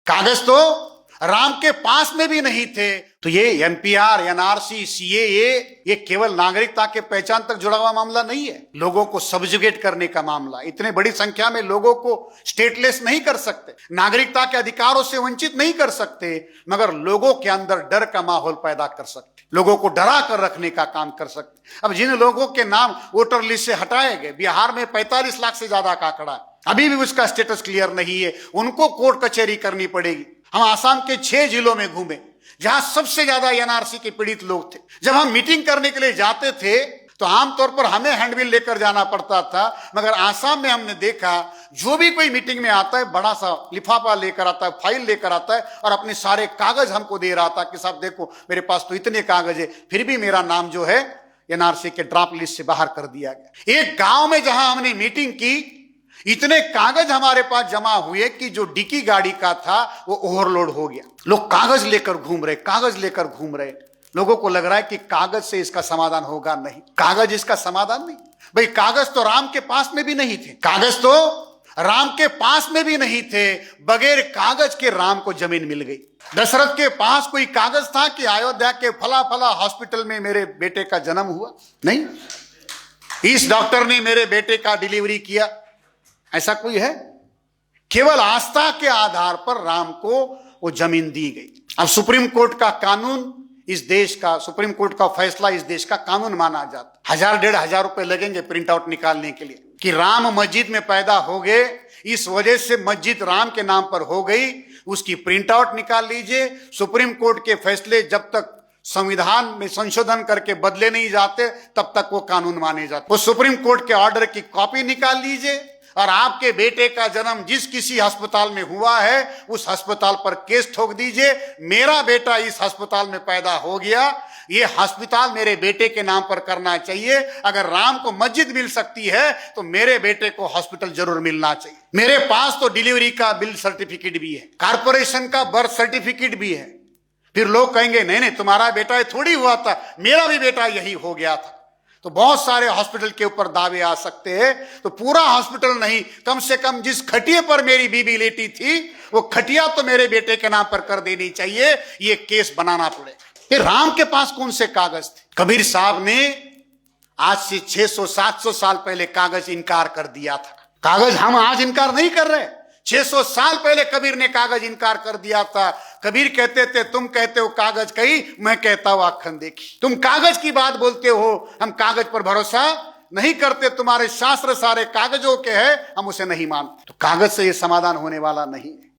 कागज तो राम के पास में भी नहीं थे। तो ये एनपीआर, एनआरसी, सीएए ये केवल नागरिकता के पहचान तक जुड़ा हुआ मामला नहीं है, लोगों को सबजुगेट करने का मामला। इतने बड़ी संख्या में लोगों को स्टेटलेस नहीं कर सकते, नागरिकता के अधिकारों से वंचित नहीं कर सकते, मगर लोगों के अंदर डर का माहौल पैदा कर सकते, लोगों को डरा कर रखने का काम कर सकते। अब जिन लोगों के नाम वोटर लिस्ट से हटाए गए, बिहार में 45 लाख से ज्यादा का आंकड़ा, अभी भी उसका स्टेटस क्लियर नहीं है, उनको कोर्ट कचहरी करनी पड़ेगी। हम आसाम के 6 जिलों में घूमे जहां सबसे ज्यादा एनआरसी के पीड़ित लोग थे। जब हम मीटिंग करने के लिए जाते थे तो आमतौर पर हमें हैंडबिल लेकर जाना पड़ता था, मगर आसाम में हमने देखा जो भी कोई मीटिंग में आता है बड़ा सा लिफाफा लेकर आता है, फाइल लेकर आता है और अपने सारे कागज हमको दे रहा था कि साहब देखो मेरे पास तो इतने कागज है, फिर भी मेरा नाम जो है एनआरसी के ड्रॉप लिस्ट से बाहर कर दिया गया। एक गांव में जहां हमने मीटिंग की, इतने कागज हमारे पास जमा हुए कि जो डिक्की गाड़ी का था वो ओवरलोड हो गया। लोग कागज लेकर घूम रहे, कागज लेकर घूम रहे। लोगों को लग रहा है कि कागज से इसका समाधान होगा, नहीं, कागज इसका समाधान नहीं। भाई कागज तो राम के पास में भी नहीं थे, कागज तो राम के पास में भी नहीं थे, बगैर कागज के राम को जमीन मिल गई। दशरथ के पास कोई कागज था कि अयोध्या के फला फला हॉस्पिटल में मेरे बेटे का जन्म हुआ? नहीं। इस डॉक्टर ने मेरे बेटे का डिलीवरी किया, ऐसा कोई है? केवल आस्था के आधार पर राम को वो जमीन दी गई। अब सुप्रीम कोर्ट का कानून इस देश का, सुप्रीम कोर्ट का फैसला इस देश का कानून माना जाता। 1000-1500 रुपए लगेंगे प्रिंट आउट निकालने के लिए कि राम मस्जिद में पैदा हो गए, इस वजह से मस्जिद राम के नाम पर हो गई, उसकी प्रिंट आउट निकाल लीजिए। सुप्रीम कोर्ट के फैसले जब तक संविधान में संशोधन करके बदले नहीं जाते तब तक वो कानून माने जाते। वो सुप्रीम कोर्ट के ऑर्डर की कॉपी निकाल लीजिए और आपके बेटे का जन्म जिस किसी अस्पताल में हुआ है उस अस्पताल पर केस ठोक दीजिए, मेरा बेटा इस अस्पताल में पैदा हो गया, ये अस्पताल मेरे बेटे के नाम पर करना चाहिए। अगर राम को मस्जिद मिल सकती है तो मेरे बेटे को हॉस्पिटल जरूर मिलना चाहिए। मेरे पास तो डिलीवरी का बिल सर्टिफिकेट भी है, कारपोरेशन का बर्थ सर्टिफिकेट भी है। फिर लोग कहेंगे नहीं नहीं तुम्हारा बेटा ये थोड़ी हुआ था, मेरा भी बेटा यही हो गया था। तो बहुत सारे हॉस्पिटल के ऊपर दावे आ सकते हैं। तो पूरा हॉस्पिटल नहीं, कम से कम जिस खटिया पर मेरी बीबी लेटी थी वो खटिया तो मेरे बेटे के नाम पर कर देनी चाहिए, ये केस बनाना पड़ेगा। फिर राम के पास कौन से कागज थे? कबीर साहब ने आज से 600-700 साल पहले कागज इनकार कर दिया था। कागज हम आज इनकार नहीं कर रहे, 600 साल पहले कबीर ने कागज इनकार कर दिया था। कबीर कहते थे तुम कहते हो कागज कही, मैं कहता हूं आखन देखी। तुम कागज की बात बोलते हो, हम कागज पर भरोसा नहीं करते, तुम्हारे शास्त्र सारे कागजों के हैं, हम उसे नहीं मानते। तो कागज से यह समाधान होने वाला नहीं है।